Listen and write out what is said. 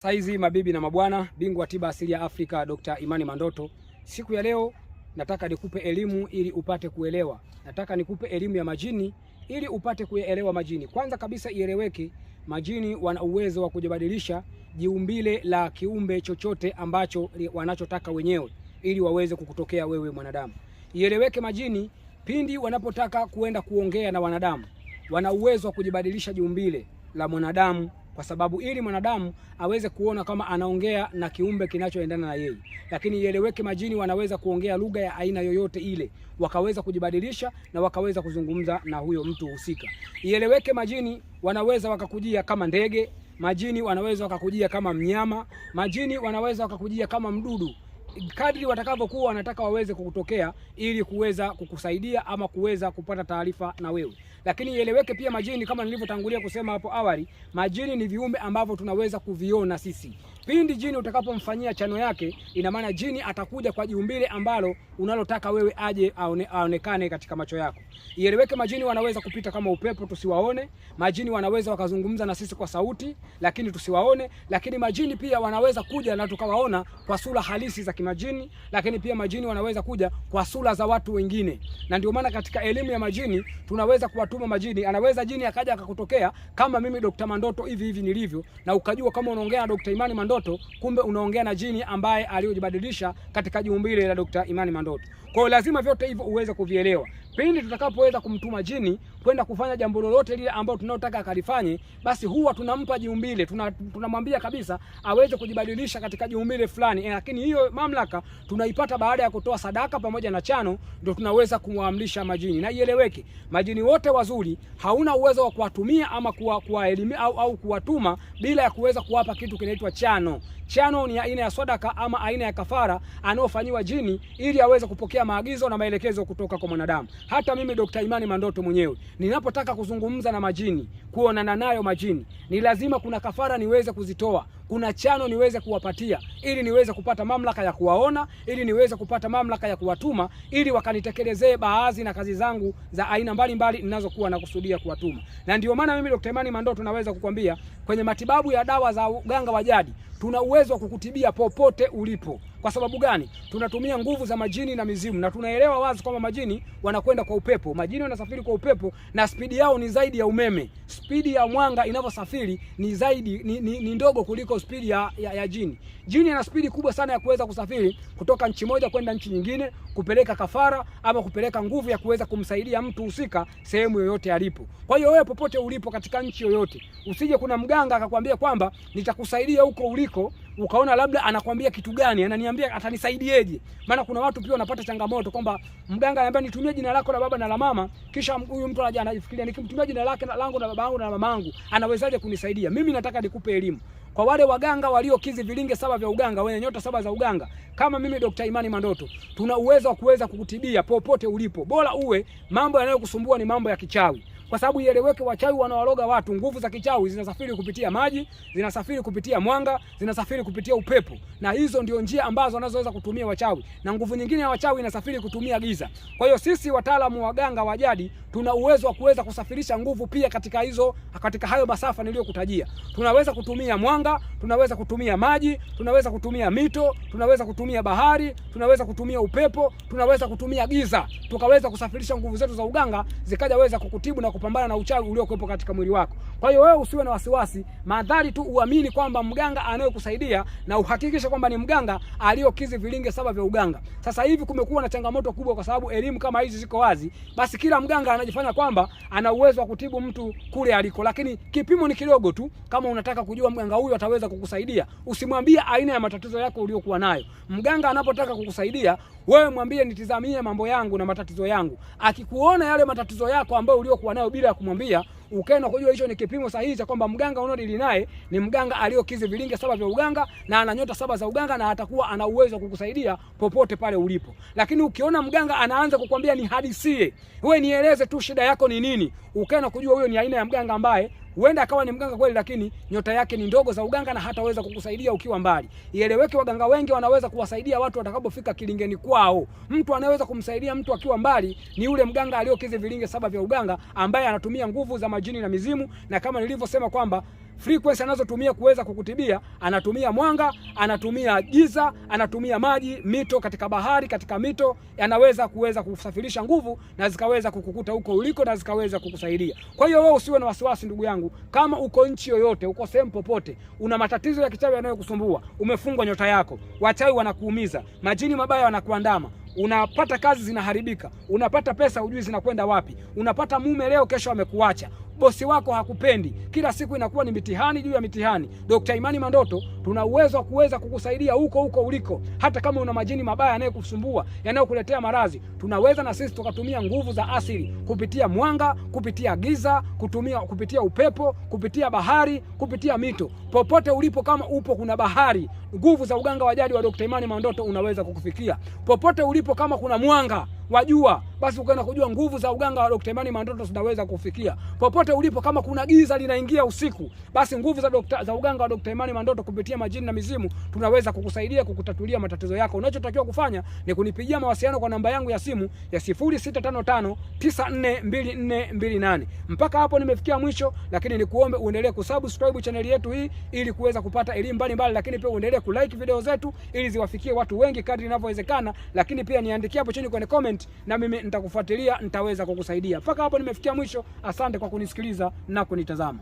Saizi mabibi na mabwana, bingwa tiba asili ya Afrika Dr. Imani Mandoto. Siku ya leo nataka nikupe elimu ili upate kuelewa. Nataka nikupe elimu ya majini ili upate kuelewa majini. Kwanza kabisa ieleweke, majini wana uwezo wa kujibadilisha jiumbile la kiumbe chochote ambacho wanachotaka wenyewe ili waweze kukutokea wewe mwanadamu. Ieleweke, majini pindi wanapotaka kuenda kuongea na wanadamu, wana uwezo wa kujibadilisha jiumbile la mwanadamu, kwa sababu ili mwanadamu aweze kuona kama anaongea na kiumbe kinachoendana na yeye. Lakini ieleweke, majini wanaweza kuongea lugha ya aina yoyote ile, wakaweza kujibadilisha na wakaweza kuzungumza na huyo mtu husika. Ieleweke, majini wanaweza wakakujia kama ndege, majini wanaweza wakakujia kama mnyama, majini wanaweza wakakujia kama mdudu, kadri watakavyokuwa wanataka waweze kukutokea ili kuweza kukusaidia ama kuweza kupata taarifa na wewe. Lakini ieleweke pia, majini kama nilivyotangulia kusema hapo awali, majini ni viumbe ambavyo tunaweza kuviona sisi. Pindi jini utakapomfanyia chano yake, ina maana jini atakuja kwa jiumbile ambalo unalotaka wewe aje aonekane katika macho yako. Ieleweke, majini wanaweza kupita kama upepo tusiwaone, majini wanaweza wakazungumza na sisi kwa sauti lakini tusiwaone, lakini majini pia wanaweza kuja na tukawaona kwa sura halisi za kimajini, lakini pia majini wanaweza kuja kwa sura za watu wengine. Na ndio maana katika elimu ya majini tunaweza kuwatuma majini. Anaweza jini akaja akakutokea kama mimi Dr. Mandoto hivi nilivyo, na ukajua kama unaongea na Dr. Imani Mandoto, kumbe unaongea na jini ambaye aliyojibadilisha katika jiumbile la Dr. Imani Mandoto. Kwa hiyo lazima vyote hivyo uweze kuvielewa. Pindi tutakapoweza kumtuma jini kwenda kufanya jambo lolote lile ambalo tunalotaka akalifanye, basi huwa tunampa jiumbile, tunamwambia kabisa aweze kujibadilisha katika jiumbile fulani. Lakini hiyo mamlaka tunaipata baada ya kutoa sadaka pamoja na chano, ndio tunaweza kumwamrisha majini. Na ieleweke, majini wote wazuri hauna uwezo wa kuwatumia ama kuwaelimia au kuwatuma bila ya kuweza kuwapa kitu kinaitwa chano. Chano ni aina ya sadaka ama aina ya kafara anaofanyiwa jini ili aweze kupokea maagizo na maelekezo kutoka kwa mwanadamu. Hata mimi Dr. Imani Mandoto mwenyewe ninapotaka kuzungumza na majini, kuonana nayo majini, ni lazima kuna kafara niweze kuzitoa, kuna chano niweze kuwapatia ili niweze kupata mamlaka ya kuwaona, ili niweze kupata mamlaka ya kuwatuma, ili wakanitekelezee baadhi na kazi zangu za aina mbalimbali ninazokuwa nakusudia kuwatuma. Na ndio maana mimi Dr. Imani Mandoto naweza kukwambia kwenye matibabu ya dawa za uganga wa jadi tuna uwezo wa kukutibia popote ulipo. Kwa sababu gani? Tunatumia nguvu za majini na mizimu, na tunaelewa wazi kwamba majini wanakwenda kwa upepo. Majini wanasafiri kwa upepo na spidi yao ni zaidi ya umeme. Spidi ya mwanga inavyosafiri ni zaidi ni ndogo kuliko spidi ya jini. Jini ana spidi kubwa sana ya kuweza kusafiri kutoka nchi moja kwenda nchi nyingine, kupeleka kafara ama kupeleka nguvu ya kuweza kumsaidia mtu husika sehemu yoyote alipo. Kwa hiyo wewe popote ulipo katika nchi yoyote, usije kuna mganga akakwambia kwamba nitakusaidia huko uliko, ukaona labda anakwambia kitu gani, ananiambia atanisaidieje. Maana kuna watu pia wanapata changamoto kwamba mganga ananiambia nitumie jina lako la baba na la mama, kisha huyu mtu anaja anafikiria nikimtumia jina lake langu na babangu na mamangu anawezaje kunisaidia. Mimi nataka nikupe elimu kwa wale waganga waliokizi vilinge 7 vya uganga, wenye nyota 7 za uganga kama mimi Dr. Imani Mandoto. Tuna uwezo wa kuweza kukutibia popote ulipo. Bora uwe mambo yanayokusumbua ni mambo ya kichawi. Kwa sababu ieleweke, wachawi wanawaloga watu. Nguvu za kichawi zinasafiri kupitia maji, zinasafiri kupitia mwanga, zinasafiri kupitia upepo. Na hizo ndio njia ambazo wanazoweza kutumia wachawi. Na nguvu nyingine ya wachawi inasafiri kutumia giza. Kwa hiyo sisi wataalamu waganga wa jadi tuna uwezo wa kuweza kusafirisha nguvu pia katika hayo masafa niliyokutajia. Tunaweza kutumia mwanga, tunaweza kutumia maji, tunaweza kutumia mito, tunaweza kutumia bahari, tunaweza kutumia upepo, tunaweza kutumia giza. Tukaweza kusafirisha nguvu zetu za uganga zikajaweza kukutibu na kupambana na uchawi uliokuwepo katika mwili wako. Kwa hiyo wewe usiwe na wasiwasi, madhali tu uamini kwamba mganga anayekusaidia na uhakikishe kwamba ni mganga aliyokizi vilinge 7 vya uganga. Sasa hivi kumekuwa na changamoto kubwa kwa sababu elimu kama hizi ziko wazi, basi kila mganga anajifanya kwamba ana uwezo wa kutibu mtu kule aliko, lakini kipimo ni kidogo tu. Kama unataka kujua mganga huyu ataweza kukusaidia, usimwambie aina ya matatizo yako uliokuwa nayo. Mganga anapotaka kukusaidia, wewe mwambie nitizamie mambo yangu na matatizo yangu. Akikuona yale matatizo yako ambayo uliokuwa nayo bila ya kumwambia, ukaenda kujua hicho ni kipimo sahihi cha kwamba mganga unaodili naye ni mganga aliyokizi vilinge 7 vya uganga na ana nyota 7 za uganga na atakuwa ana uwezo wa kukusaidia popote pale ulipo. Lakini ukiona mganga anaanza kukwambia ni hadisie, wewe nieleze tu shida yako ni nini, ukaenda kujua huyo ni aina ya mganga ambaye huenda akawa ni mganga kweli, lakini nyota yake ni ndogo za uganga na hataweza kukusaidia ukiwa mbali. Ieleweke, waganga wengi wanaweza kuwasaidia watu watakapofika kilingeni kwao. Mtu anaweza kumsaidia mtu akiwa mbali ni yule mganga aliyokizi vilinge 7 vya uganga ambaye anatumia nguvu za majini na mizimu, na kama nilivyosema kwamba frequency anazotumia kuweza kukutibia, anatumia mwanga, anatumia giza, anatumia maji, mito, katika bahari, katika mito, anaweza kusafirisha nguvu na zikaweza kukukuta huko uliko na zikaweza kukusaidia. Kwa hiyo wewe usiwe na wasiwasi ndugu yangu, kama uko nchi yoyote, uko sehemu popote, una matatizo ya kichawi yanayokusumbua, umefungwa nyota yako, wachawi wanakuumiza, majini mabaya wanakuandama, unapata kazi zinaharibika, unapata pesa hujui zinakwenda wapi, unapata mume leo kesho amekuacha, bosi wako hakupendi, kila siku inakuwa ni mitihani juu ya mitihani, Dr. Imani Mandoto tuna uwezo wa kuweza kukusaidia huko uliko. Hata kama una majini mabaya yanayokusumbua, yanayokuletea maradhi, tunaweza na sisi tukatumia nguvu za asili kupitia mwanga, kupitia giza, kupitia upepo, kupitia bahari, kupitia mito. Popote ulipo, kama upo kuna bahari, nguvu za uganga wa jadi wa Dr. Imani Mandoto unaweza kukufikia. Popote ulipo, kama kuna mwanga wajua, basi ukaenda kujua nguvu za uganga wa Dr. Imani Mandoto zinaweza kufikia. Popote ulipo, kama kuna giza linaingia usiku, basi nguvu za uganga wa Dr. Imani Mandoto kupitia majini na mizimu tunaweza kukusaidia kukutatulia matatizo yako. Unachotakiwa kufanya ni kunipigia mawasiliano kwa namba yangu ya simu ya 0655942428. Mpaka hapo nimefikia mwisho, lakini nikuombe uendelee kusubscribe channel yetu hii ili kuweza kupata elimu mbalimbali, lakini pia uendelee kulike video zetu ili ziwafikie watu wengi kadri inavyowezekana, lakini pia niandikie hapo chini kwenye comment na mimi nitakufuatilia, nitaweza kukusaidia. Mpaka hapo nimefikia mwisho. Asante kwa kunisikiliza na kunitazama.